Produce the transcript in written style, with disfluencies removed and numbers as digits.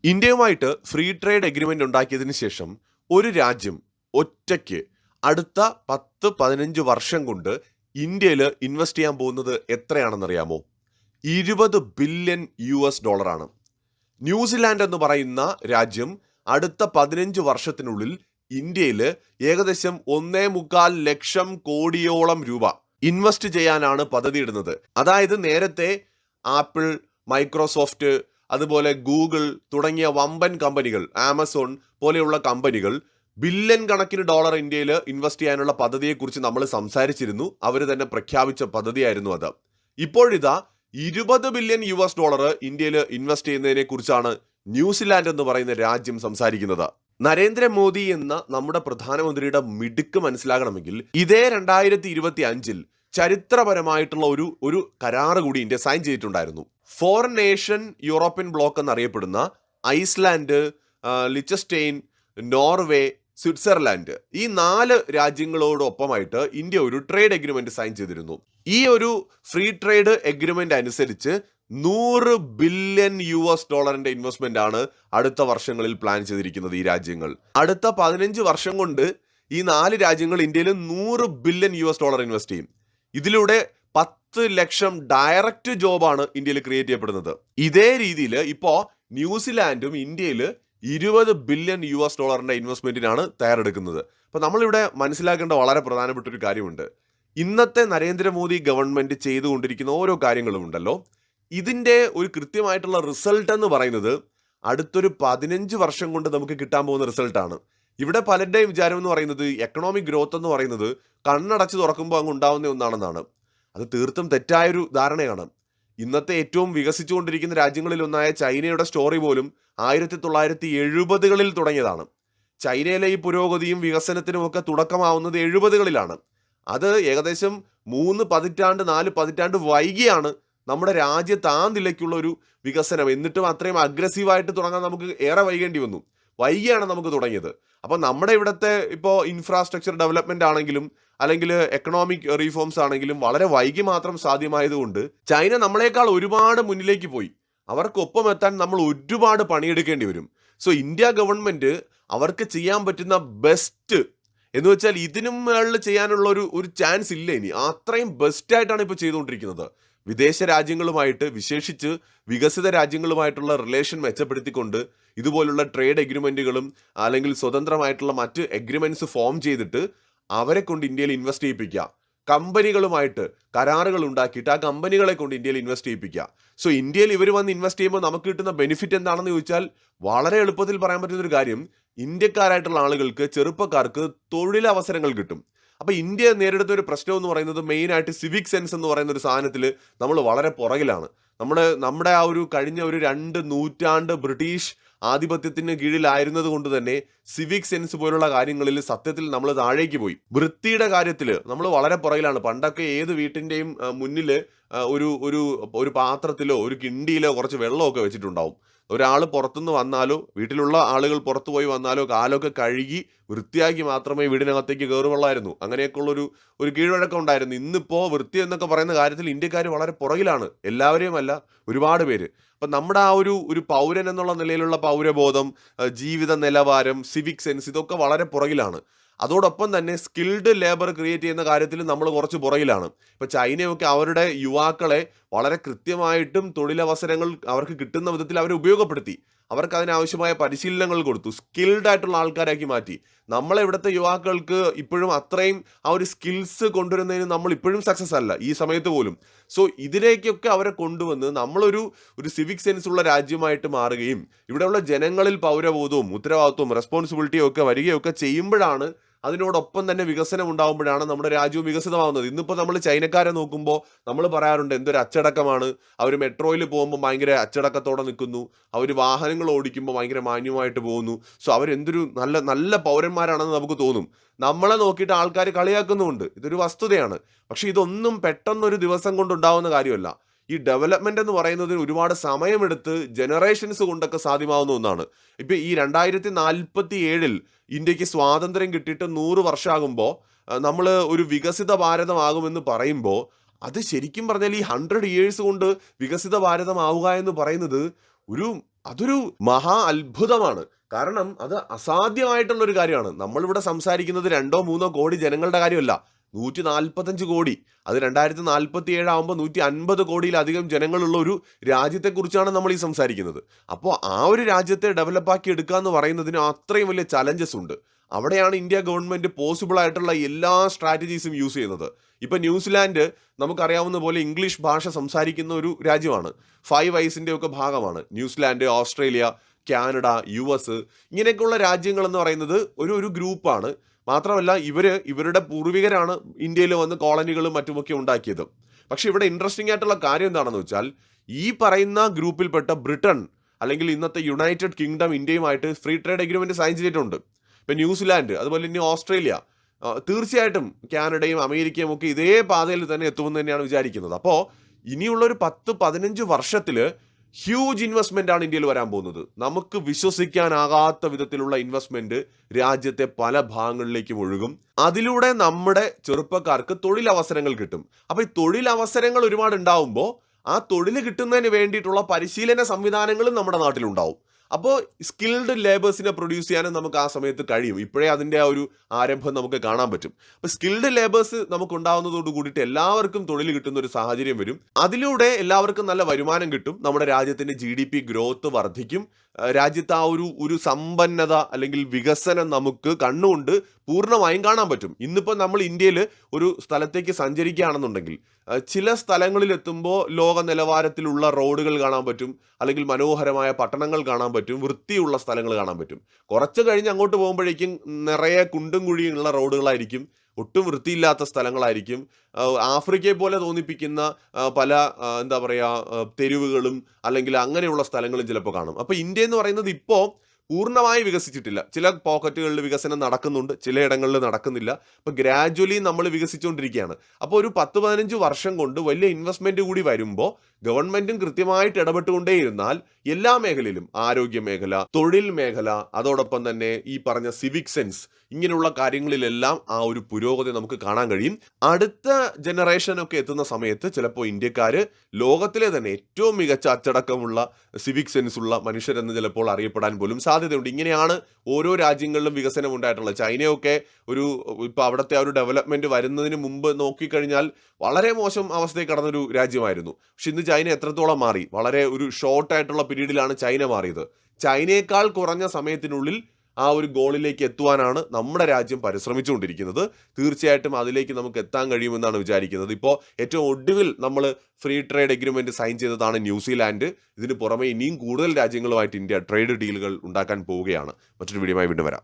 ഇന്ത്യയുമായിട്ട് free trade agreement ഉണ്ടാക്കിയതിന് ശേഷം ഒരു രാജ്യം ഒറ്റയ്ക്ക് അടുത്ത 10-15 വർഷം കൊണ്ട് ഇന്ത്യയിൽ ഇൻവെസ്റ്റ് ചെയ്യാൻ പോകുന്നത് എത്രയാണെന്നറിയാമോ? 20 ബില്യൺ US ഡോളറാണ്. ന്യൂസിലാൻഡ് എന്ന് പറയുന്ന രാജ്യം അടുത്ത 15 വർഷത്തിനുള്ളിൽ ഇന്ത്യയിൽ ഏകദേശം 1.25 ലക്ഷം കോടിയോളം രൂപ ഇൻവെസ്റ്റ് ചെയ്യാനാണ് പദ്ധതിയിടുന്നത്. അതായത് നേരത്തെ ആപ്പിൾ, മൈക്രോസോഫ്റ്റ്, അതുപോലെ ഗൂഗിൾ തുടങ്ങിയ വമ്പൻ കമ്പനികൾ, ആമസോൺ പോലെയുള്ള കമ്പനികൾ ബില്യൺ കണക്കിന് ഡോളർ ഇന്ത്യയിൽ ഇൻവെസ്റ്റ് ചെയ്യാനുള്ള പദ്ധതിയെക്കുറിച്ച് നമ്മൾ സംസാരിച്ചിരുന്നു. അവർ തന്നെ പ്രഖ്യാപിച്ച പദ്ധതിയായിരുന്നു അത്. ഇപ്പോഴിതാ 20 ബില്യൺ US ഡോളർ ഇന്ത്യയിൽ ഇൻവെസ്റ്റ് ചെയ്യുന്നതിനെ കുറിച്ചാണ് ന്യൂസിലാൻഡ് എന്ന് പറയുന്ന രാജ്യം സംസാരിക്കുന്നത്. നരേന്ദ്രമോദി എന്ന നമ്മുടെ പ്രധാനമന്ത്രിയുടെ മിടുക്ക് മനസ്സിലാകണമെങ്കിൽ ഇതേ 2025 ചരിത്രപരമായിട്ടുള്ള ഒരു കരാറ് കൂടി ഇന്ത്യ സൈൻ ചെയ്തിട്ടുണ്ടായിരുന്നു. ഫോറിൻ നേഷൻ യൂറോപ്യൻ ബ്ലോക്ക് എന്നറിയപ്പെടുന്ന ഐസ്ലാൻഡ്, ലിച്ചസ്റ്റെയിൻ, നോർവേ, സ്വിറ്റ്സർലാൻഡ്, ഈ 4 രാജ്യങ്ങളോടൊപ്പമായിട്ട് ഇന്ത്യ ഒരു ട്രേഡ് എഗ്രിമെന്റ് സൈൻ ചെയ്തിരുന്നു. ഈ ഒരു ഫ്രീ ട്രേഡ് എഗ്രിമെന്റ് അനുസരിച്ച് 100 ബില്യൺ US ഡോളറിന്റെ ഇൻവെസ്റ്റ്മെന്റ് ആണ് അടുത്ത വർഷങ്ങളിൽ പ്ലാൻ ചെയ്തിരിക്കുന്നത്. ഈ രാജ്യങ്ങൾ അടുത്ത 15 വർഷം കൊണ്ട് ഈ 4 രാജ്യങ്ങൾ ഇന്ത്യയിൽ 100 ബില്യൺ US ഡോളർ ഇൻവെസ്റ്റ് ചെയ്യും. ഇതിലൂടെ 10 ലക്ഷം ഡയറക്റ്റ് ജോബാണ് ഇന്ത്യയിൽ ക്രിയേറ്റ് ചെയ്യപ്പെടുന്നത്. ഇതേ രീതിയിൽ ഇപ്പോൾ ന്യൂസിലാൻഡും ഇന്ത്യയിൽ 20 ബില്യൺ US ഡോളറിന്റെ ഇൻവെസ്റ്റ്മെന്റിനാണ് തയ്യാറെടുക്കുന്നത്. അപ്പോൾ നമ്മളിവിടെ മനസ്സിലാക്കേണ്ട വളരെ പ്രധാനപ്പെട്ട ഒരു കാര്യമുണ്ട്. ഇന്നത്തെ നരേന്ദ്രമോദി ഗവൺമെന്റ് ചെയ്തുകൊണ്ടിരിക്കുന്ന ഓരോ കാര്യങ്ങളും ഉണ്ടല്ലോ, ഇതിന്റെ ഒരു കൃത്യമായിട്ടുള്ള റിസൾട്ട് എന്ന് പറയുന്നത് അടുത്തൊരു 15 വർഷം കൊണ്ട് നമുക്ക് കിട്ടാൻ പോകുന്ന റിസൾട്ടാണ്. ഇവിടെ പലരുടെയും വിചാരം എന്ന് പറയുന്നത് എക്കണോമിക് ഗ്രോത്ത് എന്ന് പറയുന്നത് കണ്ണടച്ച് തുറക്കുമ്പോൾ അങ്ങ് ഉണ്ടാവുന്ന ഒന്നാണെന്നാണ്. അത് തീർത്തും തെറ്റായൊരു ധാരണയാണ്. ഇന്നത്തെ ഏറ്റവും വികസിച്ചുകൊണ്ടിരിക്കുന്ന രാജ്യങ്ങളിൽ ഒന്നായ ചൈനയുടെ സ്റ്റോറി പോലും 1970കളിൽ തുടങ്ങിയതാണ്. ചൈനയിലെ ഈ പുരോഗതിയും വികസനത്തിനും ഒക്കെ തുടക്കമാവുന്നത് 70കളിലാണ്. അത് ഏകദേശം 3 പതിറ്റാണ്ട് 4 പതിറ്റാണ്ട് വൈകിയാണ് നമ്മുടെ രാജ്യത്ത് ആ നിലയ്ക്കുള്ള ഒരു വികസനം. എന്നിട്ടും അത്രയും അഗ്രസീവായിട്ട് തുടങ്ങാൻ നമുക്ക് ഏറെ വൈകേണ്ടി വന്നു. വൈകിയാണ് നമുക്ക് തുടങ്ങിയത്. അപ്പോൾ നമ്മുടെ ഇവിടുത്തെ ഇപ്പോൾ ഇൻഫ്രാസ്ട്രക്ചർ ഡെവലപ്മെന്റ് ആണെങ്കിലും അല്ലെങ്കിൽ എക്കണോമിക് റീഫോംസ് ആണെങ്കിലും വളരെ വൈകി മാത്രം സാധ്യമായതുകൊണ്ട് ചൈന നമ്മളെക്കാൾ ഒരുപാട് മുന്നിലേക്ക് പോയി. അവർക്കൊപ്പം എത്താൻ നമ്മൾ ഒരുപാട് പണിയെടുക്കേണ്ടി വരും. സോ ഇന്ത്യ ഗവൺമെന്റ് അവർക്ക് ചെയ്യാൻ പറ്റുന്ന ബെസ്റ്റ് എന്ന് വെച്ചാൽ ഇതിനും മേളിൽ ചെയ്യാനുള്ള ഒരു ചാൻസ് ഇല്ല ഇനി. അത്രയും ബെസ്റ്റായിട്ടാണ് ഇപ്പോൾ ചെയ്തുകൊണ്ടിരിക്കുന്നത്. വിദേശ രാജ്യങ്ങളുമായിട്ട്, വിശേഷിച്ച് വികസിത രാജ്യങ്ങളുമായിട്ടുള്ള റിലേഷൻ മെച്ചപ്പെടുത്തിക്കൊണ്ട് ഇതുപോലുള്ള ട്രേഡ് എഗ്രിമെന്റുകളും അല്ലെങ്കിൽ സ്വതന്ത്രമായിട്ടുള്ള മറ്റ് എഗ്രിമെന്റ്സ് ഫോം ചെയ്തിട്ട് അവരെ കൊണ്ട് ഇന്ത്യയിൽ ഇൻവെസ്റ്റ് ചെയ്യിപ്പിക്കുക. കമ്പനികളുമായിട്ട് കരാറുകൾ ഉണ്ടാക്കിയിട്ട് ആ കമ്പനികളെ കൊണ്ട് ഇന്ത്യയിൽ ഇൻവെസ്റ്റ് ചെയ്യിപ്പിക്കുക. സോ ഇന്ത്യയിൽ ഇവർ വന്ന് ഇൻവെസ്റ്റ് ചെയ്യുമ്പോൾ നമുക്ക് കിട്ടുന്ന ബെനിഫിറ്റ് എന്താണെന്ന് ചോദിച്ചാൽ വളരെ എളുപ്പത്തിൽ പറയാൻ പറ്റുന്നൊരു കാര്യം, ഇന്ത്യക്കാരായിട്ടുള്ള ആളുകൾക്ക്, ചെറുപ്പക്കാർക്ക് തൊഴിലവസരങ്ങൾ കിട്ടും. അപ്പോൾ ഇന്ത്യ നേരിടുന്ന ഒരു പ്രശ്നം എന്ന് പറയുന്നത് മെയിനായിട്ട് സിവിക് സെൻസ് എന്ന് പറയുന്ന ഒരു സാധനത്തിൽ നമ്മൾ വളരെ പുറകിലാണ്. നമ്മുടെ ആ ഒരു കഴിഞ്ഞ ഒരു 2 നൂറ്റാണ്ട് ബ്രിട്ടീഷ് ആധിപത്യത്തിന് കീഴിലായിരുന്നത് കൊണ്ട് തന്നെ സിവിക് സെൻസ് പോലുള്ള കാര്യങ്ങളിൽ സത്യത്തിൽ നമ്മൾ താഴേക്ക് പോയി. വൃത്തിയുടെ കാര്യത്തിൽ നമ്മൾ വളരെ പുറകിലാണ്. പണ്ടൊക്കെ ഏത് വീട്ടിൻ്റെയും മുന്നിൽ ഒരു പാത്രത്തിലോ ഒരു കിണ്ടിയിലോ കുറച്ച് വെള്ളമൊക്കെ വെച്ചിട്ടുണ്ടാവും. ഒരാൾ പുറത്തുനിന്ന് വന്നാലോ വീട്ടിലുള്ള ആളുകൾ പുറത്തു പോയി വന്നാലോ കാലൊക്കെ കഴുകി വൃത്തിയാക്കി മാത്രമേ വീടിനകത്തേക്ക് കയറുകയുള്ളായിരുന്നു. അങ്ങനെയൊക്കെയുള്ള കീഴ്വഴക്കം ഉണ്ടായിരുന്നു. ഇന്നിപ്പോൾ വൃത്തി എന്നൊക്കെ പറയുന്ന കാര്യത്തിൽ ഇന്ത്യക്കാർ വളരെ പുറകിലാണ്. എല്ലാവരെയും അല്ല, ഒരുപാട് പേര്. അപ്പം നമ്മുടെ ആ ഒരു പൗരൻ എന്നുള്ള നിലയിലുള്ള പൗരബോധം, ജീവിത നിലവാരം, സിവിക് സെൻസ്, ഇതൊക്കെ വളരെ പുറകിലാണ്. അതോടൊപ്പം തന്നെ സ്കിൽഡ് ലേബർ ക്രിയേറ്റ് ചെയ്യുന്ന കാര്യത്തിൽ നമ്മൾ കുറച്ച് പുറകിലാണ്. ഇപ്പോൾ ചൈനയൊക്കെ അവരുടെ യുവാക്കളെ വളരെ കൃത്യമായിട്ടും തൊഴിലവസരങ്ങൾ അവർക്ക് കിട്ടുന്ന വിധത്തിൽ അവരെ ഉപയോഗപ്പെടുത്തി. അവർക്ക് അതിനാവശ്യമായ പരിശീലനങ്ങൾ കൊടുത്തു, സ്കിൽഡ് ആയിട്ടുള്ള ആൾക്കാരാക്കി മാറ്റി. നമ്മളെ ഇവിടുത്തെ യുവാക്കൾക്ക് ഇപ്പോഴും അത്രയും ആ ഒരു സ്കിൽസ് കൊണ്ടുവരുന്നതിന് നമ്മൾ ഇപ്പോഴും സക്സസ് അല്ല ഈ സമയത്ത് പോലും. സോ ഇതിലേക്കൊക്കെ അവരെ കൊണ്ടുവന്ന് നമ്മളൊരു സിവിക് സെൻസ് ഉള്ള രാജ്യമായിട്ട് മാറുകയും ഇവിടെയുള്ള ജനങ്ങളിൽ പൗരബോധവും ഉത്തരവാദിത്വവും റെസ്പോൺസിബിലിറ്റിയും ഒക്കെ വരികയൊക്കെ ചെയ്യുമ്പോഴാണ്, അതിനോടൊപ്പം തന്നെ വികസനം ഉണ്ടാകുമ്പോഴാണ് നമ്മുടെ രാജ്യവും വികസിതമാവുന്നത്. ഇന്നിപ്പോൾ നമ്മൾ ചൈനക്കാരെ നോക്കുമ്പോൾ നമ്മൾ പറയാറുണ്ട് എന്തൊരു അച്ചടക്കമാണ്. അവർ മെട്രോയിൽ പോകുമ്പോൾ ഭയങ്കര അച്ചടക്കത്തോടെ നിൽക്കുന്നു, അവർ വാഹനങ്ങൾ ഓടിക്കുമ്പോൾ ഭയങ്കര മാന്യമായിട്ട് പോകുന്നു. സോ അവരെന്തൊരു നല്ല നല്ല പൗരന്മാരാണെന്ന് നമുക്ക് തോന്നും. നമ്മളെ നോക്കിയിട്ട് ആൾക്കാർ കളിയാക്കുന്നുമുണ്ട്. ഇതൊരു വസ്തുതയാണ്. പക്ഷെ ഇതൊന്നും പെട്ടെന്നൊരു ദിവസം കൊണ്ടുണ്ടാവുന്ന കാര്യമല്ല. ഈ ഡെവലപ്മെന്റ് എന്ന് പറയുന്നത് ഒരുപാട് സമയമെടുത്ത് ജനറേഷൻസ് കൊണ്ടൊക്കെ സാധ്യമാവുന്ന ഒന്നാണ്. ഇപ്പം ഈ 2047 ഇന്ത്യക്ക് സ്വാതന്ത്ര്യം കിട്ടിയിട്ട് 100 വർഷമാകുമ്പോൾ നമ്മൾ ഒരു വികസിത ഭാരതമാകുമെന്ന് പറയുമ്പോൾ അത് ശരിക്കും പറഞ്ഞാൽ ഈ 100 years കൊണ്ട് വികസിത ഭാരതമാവുക എന്ന് പറയുന്നത് ഒരു അതൊരു മഹാ അത്ഭുതമാണ്. കാരണം അത് അസാധ്യമായിട്ടുള്ള ഒരു കാര്യമാണ്. നമ്മളിവിടെ സംസാരിക്കുന്നത് 2-3 കോടി ജനങ്ങളുടെ കാര്യമല്ല. 145 കോടി. അത് 2047 ആവുമ്പോൾ 150 കോടിയിലധികം ജനങ്ങളുള്ള ഒരു രാജ്യത്തെക്കുറിച്ചാണ് നമ്മൾ ഈ സംസാരിക്കുന്നത്. അപ്പോൾ ആ ഒരു രാജ്യത്തെ ഡെവലപ്പാക്കി എടുക്കുക എന്ന് പറയുന്നതിന് അത്രയും വലിയ ചലഞ്ചസ് ഉണ്ട്. അവിടെയാണ് ഇന്ത്യ ഗവൺമെന്റ് പോസിബിൾ ആയിട്ടുള്ള എല്ലാ സ്ട്രാറ്റജീസും യൂസ് ചെയ്യുന്നത്. ഇപ്പൊ ന്യൂസിലാൻഡ് നമുക്കറിയാവുന്ന പോലെ ഇംഗ്ലീഷ് ഭാഷ സംസാരിക്കുന്ന ഒരു രാജ്യമാണ്. ഫൈവ് ഐസിന്റെ ഒക്കെ ഭാഗമാണ് ന്യൂസിലാൻഡ്, ഓസ്ട്രേലിയ, കാനഡ, US ഇങ്ങനെയൊക്കെയുള്ള രാജ്യങ്ങൾ എന്ന് പറയുന്നത് ഒരു ഗ്രൂപ്പാണ്. മാത്രമല്ല ഇവരുടെ പൂർവികരാണ് ഇന്ത്യയിൽ വന്ന് കോളനികളും മറ്റുമൊക്കെ ഉണ്ടാക്കിയത്. പക്ഷെ ഇവിടെ ഇൻട്രസ്റ്റിംഗ് ആയിട്ടുള്ള കാര്യം എന്താണെന്ന് വെച്ചാൽ ഈ പറയുന്ന ഗ്രൂപ്പിൽപ്പെട്ട ബ്രിട്ടൻ അല്ലെങ്കിൽ ഇന്നത്തെ യുണൈറ്റഡ് കിങ്ഡം ഇന്ത്യയുമായിട്ട് ഫ്രീ ട്രേഡ് എഗ്രിമെന്റ് സൈൻ ചെയ്തിട്ടുണ്ട്. ഇപ്പം ന്യൂസിലാൻഡ് അതുപോലെ ഇനി ഓസ്ട്രേലിയ തീർച്ചയായിട്ടും കാനഡയും അമേരിക്കയും ഒക്കെ ഇതേ പാതയിൽ തന്നെ എത്തുമെന്ന് തന്നെയാണ് വിചാരിക്കുന്നത്. അപ്പോൾ ഇനിയുള്ള ഒരു 10-15 വർഷത്തിൽ ഹ്യൂജ് ഇൻവെസ്റ്റ്മെന്റ് ആണ് ഇന്ത്യയിൽ വരാൻ പോകുന്നത്. നമുക്ക് വിശ്വസിക്കാനാകാത്ത വിധത്തിലുള്ള ഇൻവെസ്റ്റ്മെന്റ് രാജ്യത്തെ പല ഭാഗങ്ങളിലേക്കും ഒഴുകും. അതിലൂടെ നമ്മുടെ ചെറുപ്പക്കാർക്ക് തൊഴിലവസരങ്ങൾ കിട്ടും. അപ്പൊ ഈ തൊഴിലവസരങ്ങൾ ഒരുപാട് ഉണ്ടാവുമ്പോൾ ആ തൊഴിൽ കിട്ടുന്നതിന് വേണ്ടിയിട്ടുള്ള പരിശീലന സംവിധാനങ്ങളും നമ്മുടെ നാട്ടിലുണ്ടാവും. അപ്പോൾ സ്കിൽഡ് ലേബേഴ്സിനെ പ്രൊഡ്യൂസ് ചെയ്യാനും നമുക്ക് ആ സമയത്ത് കഴിയും. ഇപ്പോഴേ അതിൻ്റെ ആ ഒരു ആരംഭം നമുക്ക് കാണാൻ പറ്റും. അപ്പോൾ സ്കിൽഡ് ലേബേഴ്സ് നമുക്ക് ഉണ്ടാവുന്നതോട് കൂടിയിട്ട് എല്ലാവർക്കും തൊഴിൽ കിട്ടുന്ന ഒരു സാഹചര്യം വരും. അതിലൂടെ എല്ലാവർക്കും നല്ല വരുമാനം കിട്ടും. നമ്മുടെ രാജ്യത്തിന്റെ GDP ഗ്രോത്ത് വർദ്ധിക്കും. രാജ്യത്ത് ആ ഒരു സമ്പന്നത അല്ലെങ്കിൽ വികസനം നമുക്ക് കണ്ണുകൊണ്ട് പൂർണ്ണമായും കാണാൻ പറ്റും. ഇന്നിപ്പോൾ നമ്മൾ ഇന്ത്യയിൽ ഒരു സ്ഥലത്തേക്ക് സഞ്ചരിക്കുകയാണെന്നുണ്ടെങ്കിൽ ചില സ്ഥലങ്ങളിൽ എത്തുമ്പോൾ ലോക നിലവാരത്തിലുള്ള റോഡുകൾ കാണാൻ പറ്റും, അല്ലെങ്കിൽ മനോഹരമായ പട്ടണങ്ങൾ കാണാൻ പറ്റും, വൃത്തിയുള്ള സ്ഥലങ്ങൾ കാണാൻ പറ്റും. കുറച്ച് കഴിഞ്ഞ് അങ്ങോട്ട് പോകുമ്പോഴേക്കും നിറയെ കുണ്ടും കുഴിയുള്ള റോഡുകളായിരിക്കും, ഒട്ടും വൃത്തിയില്ലാത്ത സ്ഥലങ്ങളായിരിക്കും. ആഫ്രിക്കയെ പോലെ തോന്നിപ്പിക്കുന്ന പല എന്താ പറയുക തെരുവുകളും അല്ലെങ്കിൽ അങ്ങനെയുള്ള സ്ഥലങ്ങളും ചിലപ്പോൾ കാണും. അപ്പോൾ ഇന്ത്യ എന്ന് പറയുന്നത് ഇപ്പോൾ പൂർണ്ണമായി വികസിച്ചിട്ടില്ല. ചില പോക്കറ്റുകളിൽ വികസനം നടക്കുന്നുണ്ട്, ചിലയിടങ്ങളിൽ നടക്കുന്നില്ല. അപ്പോൾ ഗ്രാജ്വലി നമ്മൾ വികസിച്ചുകൊണ്ടിരിക്കുകയാണ്. അപ്പോൾ ഒരു 10-15 വർഷം കൊണ്ട് വലിയ ഇൻവെസ്റ്റ്മെന്റ് കൂടി വരുമ്പോൾ ഗവൺമെന്റും കൃത്യമായിട്ട് ഇടപെട്ടുകൊണ്ടേയിരുന്നാൽ എല്ലാ മേഖലയിലും, ആരോഗ്യ മേഖല, തൊഴിൽ മേഖല, അതോടൊപ്പം തന്നെ ഈ പറഞ്ഞ സിവിക് സെൻസ്, ഇങ്ങനെയുള്ള കാര്യങ്ങളിലെല്ലാം ആ ഒരു പുരോഗതി നമുക്ക് കാണാൻ കഴിയും. അടുത്ത ജനറേഷൻ ഒക്കെ എത്തുന്ന സമയത്ത് ചിലപ്പോൾ ഇന്ത്യക്കാര് ലോകത്തിലെ തന്നെ ഏറ്റവും മികച്ച അച്ചടക്കമുള്ള സിവിക് സെൻസ് ഉള്ള മനുഷ്യരെന്ന് ചിലപ്പോൾ അറിയപ്പെടാൻ പോലും സാധ്യതയുണ്ട്. ഇങ്ങനെയാണ് ഓരോ രാജ്യങ്ങളിലും വികസനം ഉണ്ടായിട്ടുള്ളത്. ചൈനയൊക്കെ ഇപ്പൊ അവിടുത്തെ ആ ഒരു ഡെവലപ്മെന്റ് വരുന്നതിന് മുമ്പ് നോക്കിക്കഴിഞ്ഞാൽ വളരെ മോശം അവസ്ഥയിൽ കടന്നൊരു രാജ്യമായിരുന്നു. പക്ഷെ ഇന്ന് ചൈന എത്രത്തോളം മാറി? വളരെ ഒരു ഷോർട്ടായിട്ടുള്ള പീരീഡിലാണ് ചൈന മാറിയത്. ചൈനയേക്കാൾ കുറഞ്ഞ സമയത്തിനുള്ളിൽ ആ ഒരു ഗോളിലേക്ക് എത്തുവാനാണ് നമ്മുടെ രാജ്യം പരിശ്രമിച്ചുകൊണ്ടിരിക്കുന്നത്. തീർച്ചയായിട്ടും അതിലേക്ക് നമുക്ക് എത്താൻ കഴിയുമെന്നാണ് വിചാരിക്കുന്നത്. ഇപ്പോൾ ഏറ്റവും ഒടുവിൽ നമ്മൾ ഫ്രീ ട്രേഡ് എഗ്രിമെന്റ് സൈൻ ചെയ്തതാണ് ന്യൂസിലാൻഡ്. ഇതിന് പുറമെ ഇനിയും കൂടുതൽ രാജ്യങ്ങളുമായിട്ട് ഇന്ത്യ ട്രേഡ് ഡീലുകൾ ഉണ്ടാക്കാൻ പോവുകയാണ്. മറ്റൊരു വീഡിയോയുമായി വീണ്ടും വരാം.